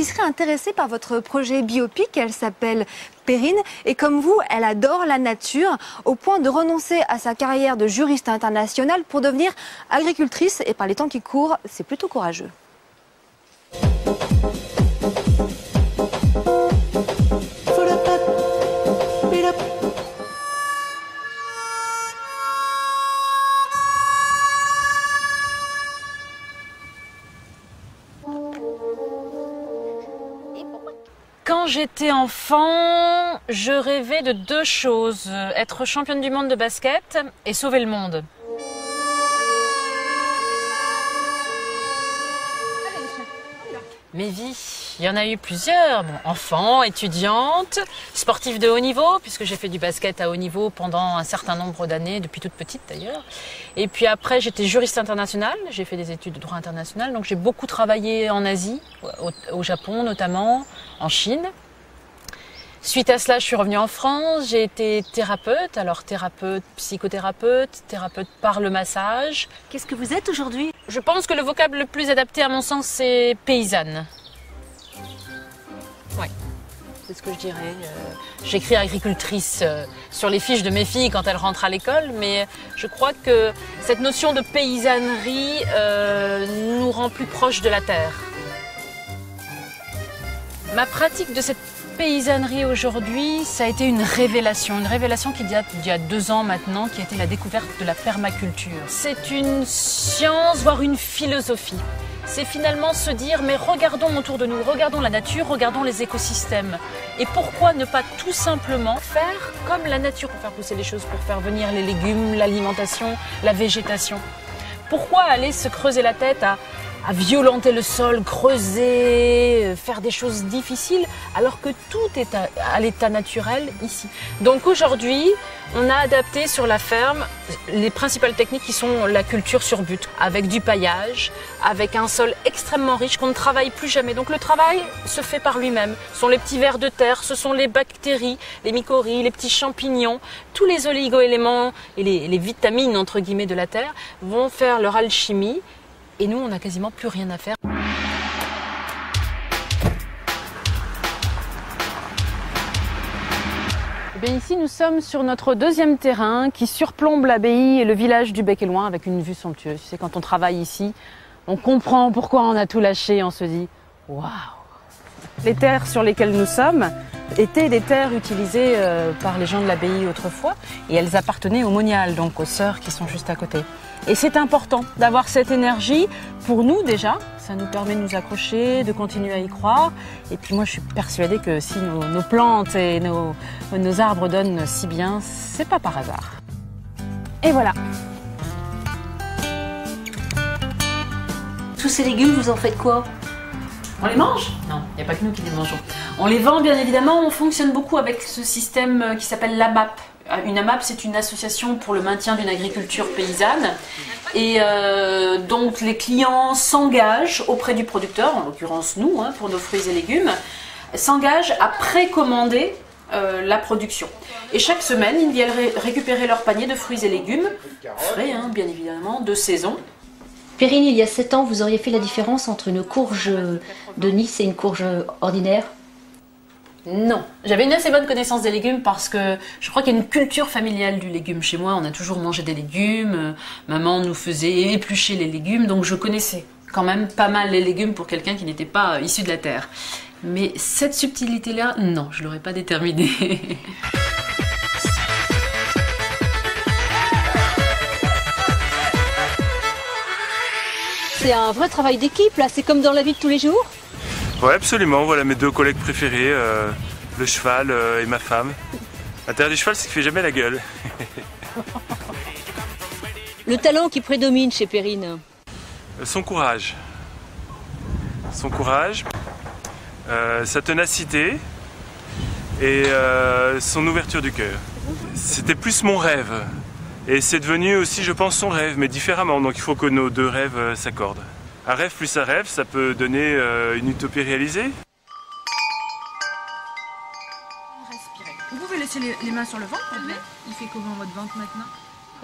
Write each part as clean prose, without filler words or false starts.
qui serait intéressée par votre projet biopic. Elle s'appelle Perrine et comme vous, elle adore la nature au point de renoncer à sa carrière de juriste internationale pour devenir agricultrice. Et par les temps qui courent, c'est plutôt courageux. Quand j'étais enfant, je rêvais de deux choses, être championne du monde de basket et sauver le monde. Mes vies, il y en a eu plusieurs. Bon, enfant, étudiante, sportive de haut niveau, puisque j'ai fait du basket à haut niveau pendant un certain nombre d'années, depuis toute petite d'ailleurs. Et puis après, j'étais juriste internationale, j'ai fait des études de droit international, donc j'ai beaucoup travaillé en Asie, au Japon notamment, en Chine. Suite à cela, je suis revenue en France, j'ai été thérapeute, alors thérapeute, psychothérapeute, thérapeute par le massage. Qu'est-ce que vous êtes aujourd'hui? Je pense que le vocable le plus adapté à mon sens, c'est paysanne. Oui, c'est ce que je dirais. J'écris agricultrice sur les fiches de mes filles quand elles rentrent à l'école, mais je crois que cette notion de paysannerie nous rend plus proches de la terre. Ma pratique de cette paysannerie aujourd'hui, ça a été une révélation qui date d'il y a 2 ans maintenant, qui a été la découverte de la permaculture. C'est une science, voire une philosophie. C'est finalement se dire, mais regardons autour de nous, regardons la nature, regardons les écosystèmes. Et pourquoi ne pas tout simplement faire comme la nature pour faire pousser les choses, pour faire venir les légumes, l'alimentation, la végétation? Pourquoi aller se creuser la tête à violenter le sol, creuser, faire des choses difficiles, alors que tout est à l'état naturel ici. Donc aujourd'hui, on a adapté sur la ferme les principales techniques qui sont la culture sur but, avec du paillage, avec un sol extrêmement riche qu'on ne travaille plus jamais. Donc le travail se fait par lui-même. Ce sont les petits vers de terre, ce sont les bactéries, les mycorhizes, les petits champignons, tous les oligo-éléments et les vitamines entre guillemets de la terre vont faire leur alchimie. Et nous, on n'a quasiment plus rien à faire. Et bien ici, nous sommes sur notre 2e terrain qui surplombe l'abbaye et le village du Bec et Loing avec une vue somptueuse. Tu sais, quand on travaille ici, on comprend pourquoi on a tout lâché. On se dit « Waouh !» Les terres sur lesquelles nous sommes étaient des terres utilisées par les gens de l'abbaye autrefois et elles appartenaient aux moniales, donc aux sœurs qui sont juste à côté. Et c'est important d'avoir cette énergie pour nous déjà, ça nous permet de nous accrocher, de continuer à y croire. Et puis moi je suis persuadée que si nos plantes et nos arbres donnent si bien, c'est pas par hasard. Et voilà. Tous ces légumes, vous en faites quoi? On les mange? Non, il n'y a pas que nous qui les mangeons. On les vend bien évidemment, on fonctionne beaucoup avec ce système qui s'appelle l'AMAP. Une AMAP, c'est une association pour le maintien d'une agriculture paysanne. Et donc les clients s'engagent auprès du producteur, en l'occurrence nous, pour nos fruits et légumes, s'engagent à précommander la production. Et chaque semaine, ils viennent récupérer leur panier de fruits et légumes, frais bien évidemment, de saison. Perrine, il y a 7 ans, vous auriez fait la différence entre une courge de Nice et une courge ordinaire? Non, j'avais une assez bonne connaissance des légumes parce que je crois qu'il y a une culture familiale du légume. Chez moi, on a toujours mangé des légumes, maman nous faisait éplucher les légumes, donc je connaissais quand même pas mal les légumes pour quelqu'un qui n'était pas issu de la terre. Mais cette subtilité-là, non, je ne l'aurais pas déterminée. C'est un vrai travail d'équipe, là, c'est comme dans la vie de tous les jours? Oui, absolument. Voilà mes 2 collègues préférés, le cheval et ma femme. L'intérêt du cheval, c'est qu'il ne fait jamais la gueule. Le talent qui prédomine chez Perrine? Son courage. Son courage, sa ténacité et son ouverture du cœur. C'était plus mon rêve. Et c'est devenu aussi, je pense, son rêve, mais différemment. Donc il faut que nos 2 rêves s'accordent. Un rêve plus un rêve, ça peut donner une utopie réalisée. Respirez. Vous pouvez laisser les mains sur le ventre, il fait comment votre ventre maintenant?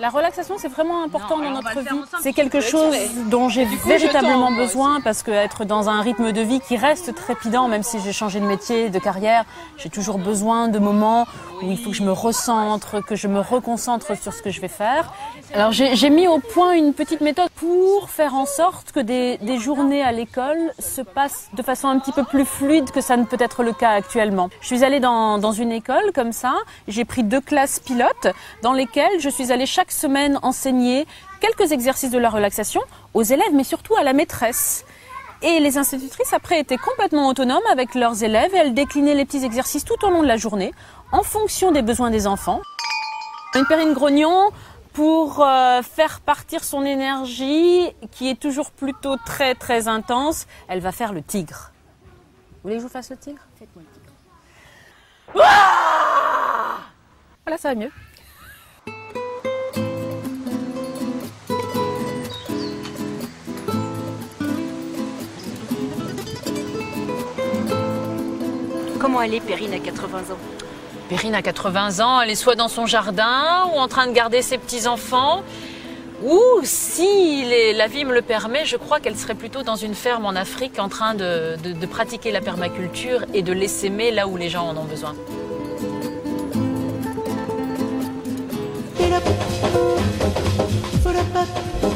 La relaxation, c'est vraiment important dans notre vie. C'est quelque chose dont j'ai véritablement besoin parce qu'être dans un rythme de vie qui reste trépidant, même si j'ai changé de métier, de carrière, j'ai toujours besoin de moments où il faut que je me recentre, que je me reconcentre sur ce que je vais faire. Alors j'ai mis au point une petite méthode pour faire en sorte que des journées à l'école se passent de façon un petit peu plus fluide que ça ne peut être le cas actuellement. Je suis allée dans une école comme ça, j'ai pris 2 classes pilotes dans lesquelles je suis allée chaque semaine enseigner quelques exercices de la relaxation aux élèves, mais surtout à la maîtresse. Et les institutrices, après, étaient complètement autonomes avec leurs élèves et elles déclinaient les petits exercices tout au long de la journée en fonction des besoins des enfants. Une Perrine grognon, pour faire partir son énergie, qui est toujours plutôt très très intense, elle va faire le tigre. Vous voulez que je vous fasse le tigre? Faites-moi le tigre. Ouah! Voilà, ça va mieux. Comment elle est, Perrine, à 80 ans? Perrine a 80 ans, elle est soit dans son jardin ou en train de garder ses petits-enfants. Ou, si la vie me le permet, je crois qu'elle serait plutôt dans une ferme en Afrique en train de pratiquer la permaculture et de l'essaimer là où les gens en ont besoin. Get up, put up.